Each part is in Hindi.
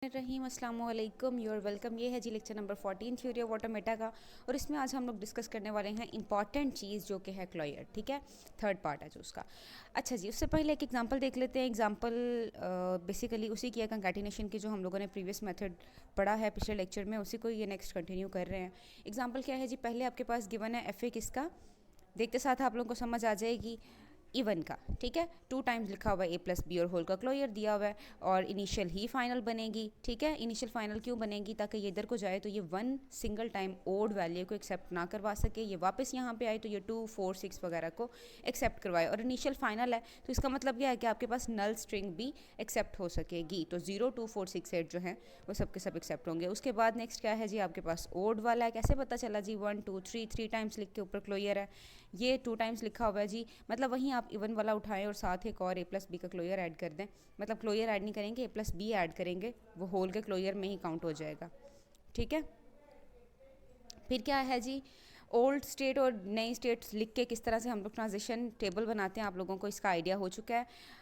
रहीम अस्सलाम वालेकुम, यूर वेलकम। ये है जी lecture number 14 theory of automata का, और इसमें आज हम लोग डिस्कस करने वाले हैं इंपॉर्टेंट चीज़ जो कि है क्लोयर। ठीक है, थर्ड पार्ट है जो उसका। अच्छा जी, उससे पहले एक एग्जांपल देख लेते हैं। एग्जांपल बेसिकली उसी की है, कंकैटिनेशन की, जो हम लोगों ने प्रीवियस मेथड पढ़ा है पिछले लेक्चर में, उसी को ये नेक्स्ट कंटिन्यू कर रहे हैं। एग्जाम्पल क्या है जी, पहले आपके पास गिवन है एफ ए किसका, देखते साथ आप लोगों को समझ आ जाएगी, इवन का। ठीक है, 2 टाइम्स लिखा हुआ है ए प्लस बी और होल का क्लोयर दिया हुआ है, और इनिशियल ही फाइनल बनेगी। ठीक है, इनिशियल फाइनल क्यों बनेगी? ताकि ये इधर को जाए तो ये 1 सिंगल टाइम ओड वैल्यू को एक्सेप्ट ना करवा सके, ये वापस यहाँ पे आए तो ये 2, 4, 6 वगैरह को एक्सेप्ट करवाए। और इनिशियल फाइनल है तो इसका मतलब क्या है कि आपके पास नल स्ट्रिंग भी एक्सेप्ट हो सकेगी। तो 0, 2, 4, 6, 8 जो है वो सब के सब एक्सेप्ट होंगे। उसके बाद नेक्स्ट क्या है जी, आपके पास ओड वाला है। कैसे पता चला जी? 1, 2, 3 टाइम्स लिख के ऊपर क्लोयर है, ये 2 टाइम्स लिखा हुआ है जी, मतलब वहीं आप इवन वाला उठाएं और साथ एक और ए प्लस बी का क्लोयर ऐड कर दें। मतलब क्लोयर ऐड नहीं करेंगे, ए प्लस बी ऐड करेंगे, वो होल के क्लोयर में ही काउंट हो जाएगा। ठीक है, फिर क्या है जी, ओल्ड स्टेट और नई स्टेट्स लिख के किस तरह से हम लोग ट्रांजिशन टेबल बनाते हैं, आप लोगों को इसका आइडिया हो चुका है।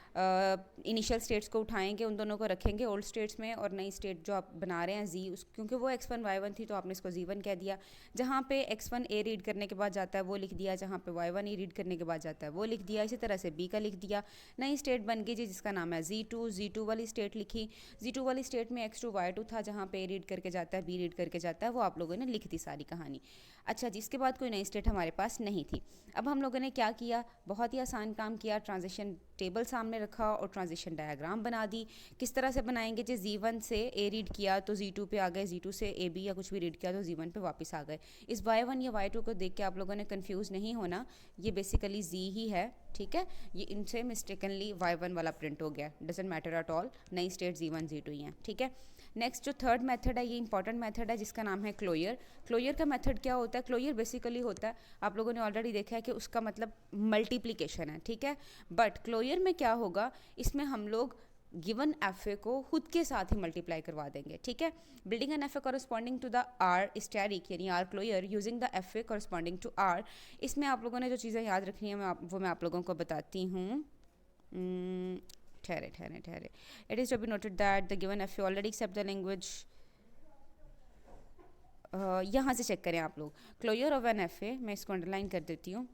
इनिशियल स्टेट्स को उठाएंगे, उन दोनों को रखेंगे ओल्ड स्टेट्स में, और नई स्टेट जो आप बना रहे हैं जी, उस क्योंकि वो x1 y1 थी तो आपने इसको z1 कह दिया। जहाँ पे x1 a रीड करने के बाद जाता है वो लिख दिया, जहाँ पे y1 e रीड करने के बाद जाता है वो लिख दिया। इसी तरह से b का लिख दिया। नई स्टेट बन गई जी जिसका नाम है z2 वाली स्टेट लिखी। z2 वाली स्टेट में x2 y2 था, जहाँ पे a रीड करके जाता है b रीड करके जाता है, वो आप लोगों ने लिख दी सारी कहानी। अच्छा जी, इसके बाद कोई नई स्टेट हमारे पास नहीं थी। अब हम लोगों ने क्या किया, बहुत ही आसान काम किया, ट्रांजिशन टेबल सामने रखा और ट्रांजिशन डायग्राम बना दी। किस तरह से बनाएंगे जी, z1 से a रीड किया तो z2 पे आ गए, z2 से ab या कुछ भी रीड किया तो z1 पे वापस आ गए। इस y1 या y2 को देख के आप लोगों ने कंफ्यूज नहीं होना, ये बेसिकली z ही है। ठीक है, ये इनसे मिस्टेकनली y1 वाला प्रिंट हो गया, डजेंट मैटर एट ऑल, नई स्टेट z1 z2 ही हैं। ठीक है, नेक्स्ट जो थर्ड मेथड है, ये इंपॉर्टेंट मेथड है जिसका नाम है क्लोयर। क्लोयर का मेथड क्या होता है? क्लोयर बेसिकली होता है, आप लोगों ने ऑलरेडी देखा है कि उसका मतलब मल्टीप्लिकेशन है। ठीक है, बट क्लोयर में क्या होगा, इसमें हम लोग गिवन एफ ए को खुद के साथ ही मल्टीप्लाई करवा देंगे। ठीक है, building N F A corresponding to the R asterisk यानी R closure using the F A corresponding to R. इसमें आप लोगों ने जो चीज़ें याद रखनी है वो मैं आप लोगों को बताती हूँ। ठहरे it is to be noted that the given F A already accept the language. यहाँ से चेक करें आप लोग, closure of an F A, मैं इसको अंडरलाइन कर देती हूँ।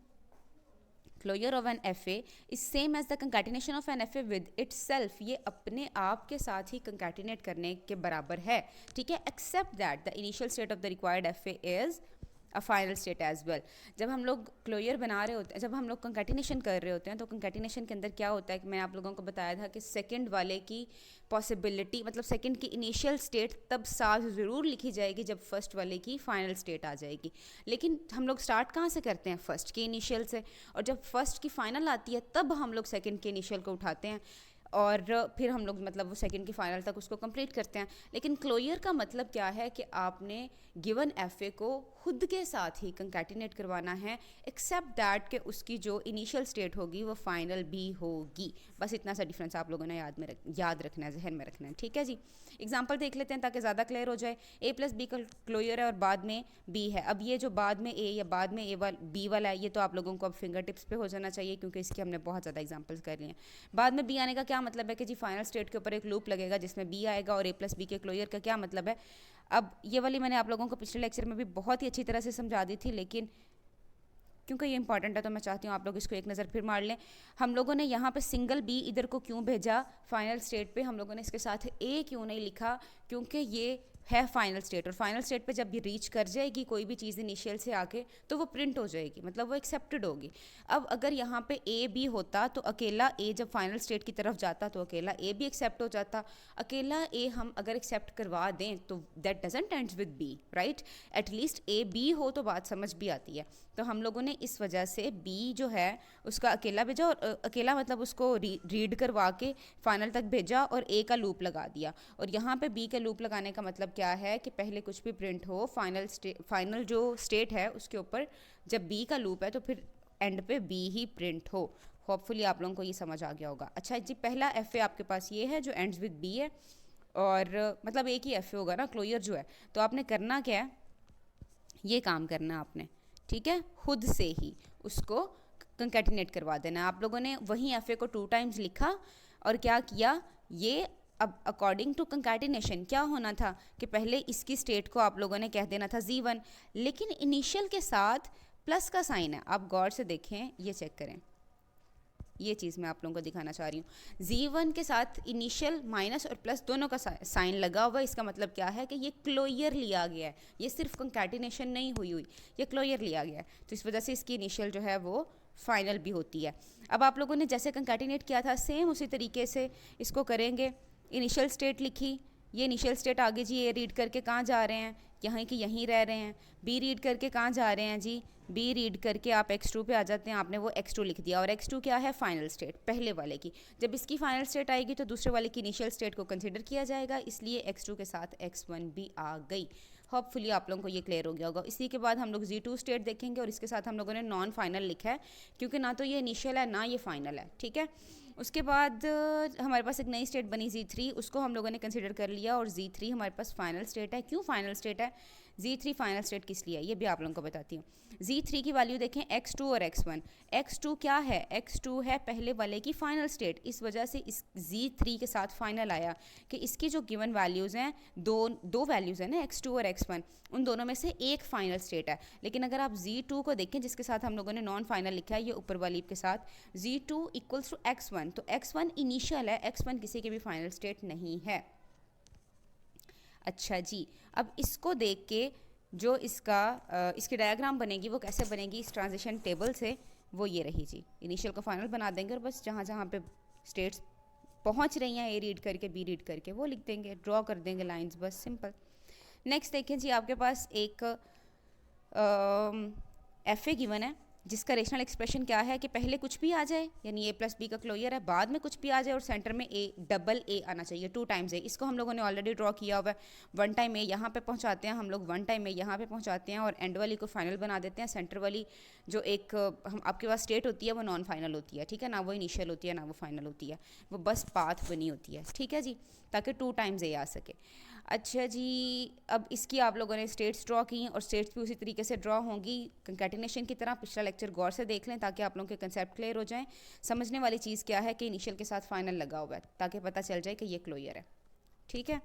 Closure of an F A is same as the concatenation of an F A with itself, ये अपने आप के साथ ही कंकैटिनेट करने के बराबर है। ठीक है, accept that the initial state of the required F A is a final state as well. जब हम लोग क्लोयर बना रहे होते हैं, जब हम लोग कंकैटिनेशन कर रहे होते हैं, तो कंकैटिनेशन के अंदर क्या होता है कि मैंने आप लोगों को बताया था कि सेकंड वाले की पॉसिबिलिटी, मतलब सेकंड की इनिशियल स्टेट तब साथ ज़रूर लिखी जाएगी जब फर्स्ट वाले की फाइनल स्टेट आ जाएगी। लेकिन हम लोग स्टार्ट कहाँ से करते हैं? फर्स्ट की इनिशियल से, और जब फर्स्ट की फाइनल आती है तब हम लोग सेकंड के इनिशियल को उठाते हैं, और फिर हम लोग मतलब वो सेकंड की फाइनल तक उसको कंप्लीट करते हैं। लेकिन क्लोयर का मतलब क्या है कि आपने गिवन एफ ए को खुद के साथ ही कंकैटिनेट करवाना है, एक्सेप्ट दैट कि उसकी जो इनिशियल स्टेट होगी वो फाइनल भी होगी। बस इतना सा डिफरेंस आप लोगों ने याद रखना है, जहन में रखना है। ठीक है जी, एग्जाम्पल देख लेते हैं ताकि ज़्यादा क्लियर हो जाए। ए प्लस बी का क्लोयर है और बाद में बी है। अब ये जो बाद में ए या बाद में बी वाला है, ये तो आप लोगों को अब फिंगर टिप्स पे हो जाना चाहिए, क्योंकि इसके हमने बहुत ज़्यादा एग्जाम्पल्स कर लिए हैं। बाद में बी आने का क्या मतलब है कि जी फाइनल स्टेट के ऊपर एक लूप लगेगा जिसमें बी आएगा, और ए प्लस बी के क्लोयर का क्या मतलब है? अब ये वाली मैंने आप लोगों को पिछले लेक्चर में भी बहुत ही अच्छी तरह से समझा दी थी, लेकिन क्योंकि ये इंपॉर्टेंट है तो मैं चाहती हूँ आप लोग इसको एक नज़र फिर मार लें। हम लोगों ने यहाँ पे सिंगल बी इधर को क्यों भेजा फाइनल स्टेट पे? हम लोगों ने इसके साथ ए क्यों नहीं लिखा? क्योंकि ये है फाइनल स्टेट, और फाइनल स्टेट पे जब ये रीच कर जाएगी कोई भी चीज़ इनिशियल से आके, तो वो प्रिंट हो जाएगी, मतलब वो एक्सेप्टेड होगी। अब अगर यहाँ पे ए बी होता तो अकेला ए जब फाइनल स्टेट की तरफ जाता तो अकेला ए भी एक्सेप्ट हो जाता। अकेला ए हम अगर एक्सेप्ट करवा दें तो that doesn't ends with B, right? At least A B हो तो बात समझ भी आती है। तो हम लोगों ने इस वजह से बी जो है उसका अकेला भेजा, और अकेला मतलब उसको रीड करवा के फाइनल तक भेजा और ए का लूप लगा दिया। और यहाँ पे बी का लूप लगाने का मतलब क्या है कि पहले कुछ भी प्रिंट हो, फाइनल जो स्टेट है उसके ऊपर जब बी का लूप है तो फिर एंड पे बी ही प्रिंट हो। होपफुली आप लोगों को ये समझ आ गया होगा। अच्छा जी, पहला एफ ए आपके पास ये है जो एंड्स विद बी है, और मतलब एक ही एफ ए होगा ना क्लोयर जो है। तो आपने करना क्या है, ये काम करना है आपने। ठीक है, खुद से ही उसको कंकैटिनेट करवा देना। आप लोगों ने वही एफ ए को 2 टाइम्स लिखा और क्या किया, ये अब अकॉर्डिंग टू कंकैटिनेशन क्या होना था कि पहले इसकी स्टेट को आप लोगों ने कह देना था Z1, लेकिन इनिशियल के साथ प्लस का साइन है। आप गौर से देखें, ये चेक करें, ये चीज़ मैं आप लोगों को दिखाना चाह रही हूँ। Z1 के साथ इनिशियल माइनस और प्लस दोनों का साइन लगा हुआ है। इसका मतलब क्या है कि ये क्लोयर लिया गया है, ये सिर्फ कंकैटिनेशन नहीं हुई ये क्लोयर लिया गया है। तो इस वजह से इसकी इनिशियल जो है वो फाइनल भी होती है। अब आप लोगों ने जैसे कंकैटिनेट किया था सेम उसी तरीके से इसको करेंगे। इनिशियल स्टेट लिखी, ये इनिशियल स्टेट आगे जी ए रीड करके कहाँ जा रहे हैं, यहाँ की यहीं रह रहे हैं। बी रीड करके कहाँ जा रहे हैं जी, बी रीड करके आप x2 पे आ जाते हैं। आपने वो x2 लिख दिया, और x2 क्या है, फाइनल स्टेट पहले वाले की। जब इसकी फाइनल स्टेट आएगी तो दूसरे वाले की इनिशियल स्टेट को कंसिडर किया जाएगा, इसलिए x2 के साथ x1 भी आ गई। होपफुली आप लोगों को ये क्लियर हो गया होगा। इसी के बाद हम लोग Z2 स्टेट देखेंगे, और इसके साथ हम लोगों ने नॉन फाइनल लिखा है क्योंकि ना तो ये इनिशियल है ना ये फाइनल है, ठीक है। उसके बाद हमारे पास एक नई स्टेट बनी Z3, उसको हम लोगों ने कंसिडर कर लिया, और Z3 हमारे पास फाइनल स्टेट है। क्यों फाइनल स्टेट है, Z3 फाइनल स्टेट किस लिए है, ये भी आप लोगों को बताती हूँ। Z3 की वैल्यू देखें x2 और x1। x2 क्या है, x2 है पहले वाले की फाइनल स्टेट, इस वजह से इस Z3 के साथ फाइनल आया कि इसकी जो गिवन वैल्यूज़ हैं, दो वैल्यूज़ हैं ना, x2 और x1, उन दोनों में से एक फाइनल स्टेट है। लेकिन अगर आप Z2 को देखें, जिसके साथ हम लोगों ने नॉन फाइनल लिखा है, ये ऊपर वाली के साथ, Z2 इक्वल्स टू x1, तो x1 इनिशियल है, x1 किसी के भी फाइनल स्टेट नहीं है। अच्छा जी, अब इसको देख के जो इसकी डायग्राम बनेगी वो कैसे बनेगी इस ट्रांजिशन टेबल से, वो ये रही जी। इनिशियल को फाइनल बना देंगे, और बस जहाँ जहाँ पे स्टेट्स पहुँच रही हैं, ए रीड करके बी रीड करके, वो लिख देंगे, ड्रॉ कर देंगे लाइंस, बस सिंपल। नेक्स्ट देखें जी, आपके पास एक FA गिवन है जिसका रेशनल एक्सप्रेशन क्या है कि पहले कुछ भी आ जाए, यानी a प्लस बी का क्लोयर है, बाद में कुछ भी आ जाए और सेंटर में डबल ए आना चाहिए, 2 टाइम्स ए। इसको हम लोगों ने ऑलरेडी ड्रॉ किया हुआ है। 1 टाइम ए यहाँ पे पहुँचाते हैं हम लोग, 1 टाइम ए यहाँ पे पहुँचाते हैं, और एंड वाली को फाइनल बना देते हैं। सेंटर वाली जो एक हम आपके पास स्टेट होती है वो नॉन फाइनल होती है, ठीक है ना, वो इनिशियल होती है ना वो फाइनल होती है, वो बस पाथ बनी होती है, ठीक है जी, ताकि 2 टाइम्स ए आ सके। अच्छा जी, अब इसकी आप लोगों ने स्टेट्स ड्रॉ की, और स्टेट्स भी उसी तरीके से ड्रॉ होंगी कंकैटिनेशन की तरह। पिछला लेक्चर गौर से देख लें ताकि आप लोगों के कंसेप्ट क्लियर हो जाएं। समझने वाली चीज़ क्या है कि इनिशियल के साथ फाइनल लगा हुआ है, ताकि पता चल जाए कि ये क्लोयर है, ठीक है।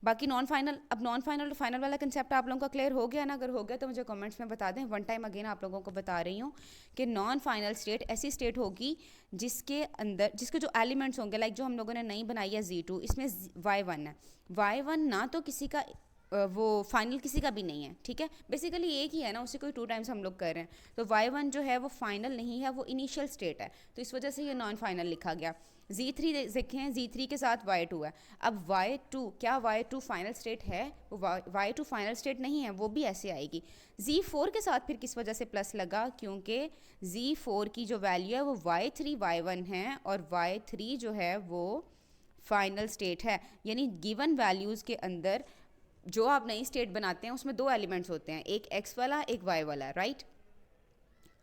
बाकी नॉन फाइनल, अब नॉन फाइनल और फाइनल वाला कंसेप्ट आप लोगों का क्लियर हो गया ना, अगर हो गया तो मुझे कमेंट्स में बता दें। 1 टाइम अगेन आप लोगों को बता रही हूँ कि नॉन फाइनल स्टेट ऐसी स्टेट होगी जिसके अंदर, जिसके जो एलिमेंट्स होंगे, लाइक जो हम लोगों ने नई बनाई है Z2, इसमें Y1 है। Y1 ना तो किसी का वो फाइनल किसी का भी नहीं है, ठीक है, बेसिकली एक ही है ना, उसी को 2 टाइम्स हम लोग कर रहे हैं। तो Y1 जो है वो फाइनल नहीं है, वो इनिशियल स्टेट है, तो इस वजह से ये नॉन फाइनल लिखा गया। Z3 देखें, Z3 के साथ Y2 है। अब Y2 क्या, Y2 फाइनल स्टेट है, वो Y2 फाइनल स्टेट नहीं है, वो भी ऐसे आएगी। Z4 के साथ फिर किस वजह से प्लस लगा, क्योंकि Z4 की जो वैल्यू है वो Y3 Y1 है, और Y3 जो है वो फाइनल स्टेट है। यानी गिवन वैल्यूज़ के अंदर जो आप नई स्टेट बनाते हैं उसमें 2 एलिमेंट्स होते हैं, एक x वाला एक y वाला, राइट।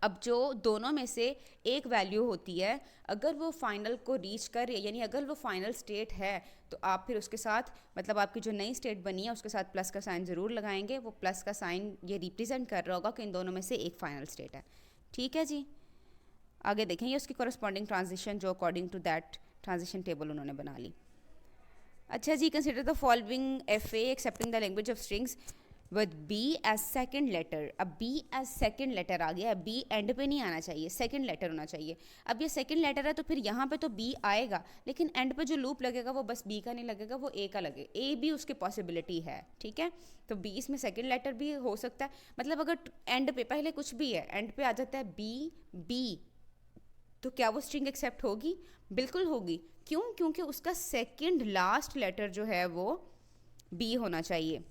अब जो दोनों में से एक वैल्यू होती है, अगर वो फाइनल को रीच करे, यानी अगर वो फाइनल स्टेट है, तो आप फिर उसके साथ, मतलब आपकी जो नई स्टेट बनी है उसके साथ प्लस का साइन ज़रूर लगाएंगे। वो प्लस का साइन ये रिप्रेजेंट कर रहा होगा कि इन दोनों में से एक फाइनल स्टेट है, ठीक है जी। आगे देखेंगे उसकी कॉरस्पॉन्डिंग ट्रांजिशन जो according to that transition table उन्होंने बना ली। अच्छा जी, consider the following FA accepting the language of strings with B as second letter. अब B एज सेकेंड लेटर आ गया, B एंड पे नहीं आना चाहिए, सेकेंड लेटर होना चाहिए। अब ये सेकेंड लेटर है तो फिर यहाँ पे तो B आएगा, लेकिन एंड पे जो लूप लगेगा वो बस B का नहीं लगेगा, वो A का लगे, A भी उसकी पॉसिबिलिटी है, ठीक है। तो B इसमें सेकेंड लेटर भी हो सकता है, मतलब अगर एंड पे पहले कुछ भी है, एंड पे आ जाता है B, तो क्या वो स्ट्रिंग एक्सेप्ट होगी? बिल्कुल होगी। क्यों? क्योंकि उसका सेकंड लास्ट लेटर जो है वो B होना चाहिए।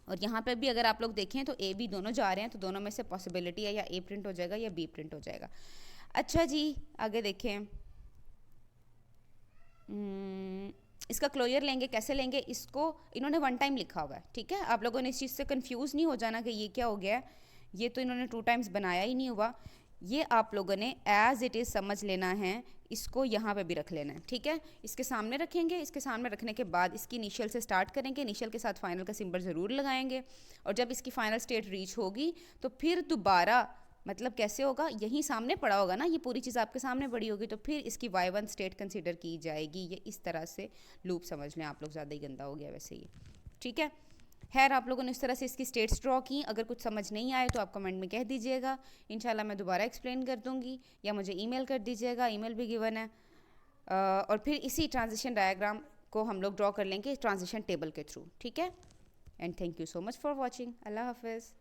और यहाँ पे भी अगर आप लोग देखें तो A B दोनों जा रहे हैं, तो दोनों में से पॉसिबिलिटी है या A प्रिंट हो जाएगा या B प्रिंट हो जाएगा। अच्छा जी, आगे देखें, इसका क्लोजर लेंगे, कैसे लेंगे इसको, इन्होंने 1 टाइम लिखा हुआ है, ठीक है। आप लोगों ने इस चीज़ से कंफ्यूज नहीं हो जाना कि ये क्या हो गया है, ये तो इन्होंने 2 टाइम्स बनाया ही नहीं हुआ। ये आप लोगों ने एज इट इज़ समझ लेना है, इसको यहाँ पे भी रख लेना है, ठीक है। इसके सामने रखेंगे, इसके सामने रखने के बाद इसकी इनिशियल से स्टार्ट करेंगे, इनिशियल के साथ फाइनल का सिंबल ज़रूर लगाएंगे, और जब इसकी फाइनल स्टेट रीच होगी तो फिर दोबारा मतलब कैसे होगा, यहीं सामने पड़ा होगा ना, ये पूरी चीज़ आपके सामने पड़ी होगी, तो फिर इसकी y1 स्टेट कंसीडर की जाएगी। ये इस तरह से लूप समझ लें आप लोग, ज़्यादा ही गंदा हो गया वैसे ये, ठीक है। खैर आप लोगों ने इस तरह से इसकी स्टेट्स ड्रॉ की, अगर कुछ समझ नहीं आए तो आप कमेंट में कह दीजिएगा, इंशाल्लाह मैं दोबारा एक्सप्लेन कर दूंगी, या मुझे ईमेल कर दीजिएगा, ईमेल भी गिवन है। और फिर इसी ट्रांजिशन डायग्राम को हम लोग ड्रॉ कर लेंगे ट्रांजिशन टेबल के थ्रू, ठीक है। And thank you so much for watching. अल्लाह हाफिज़।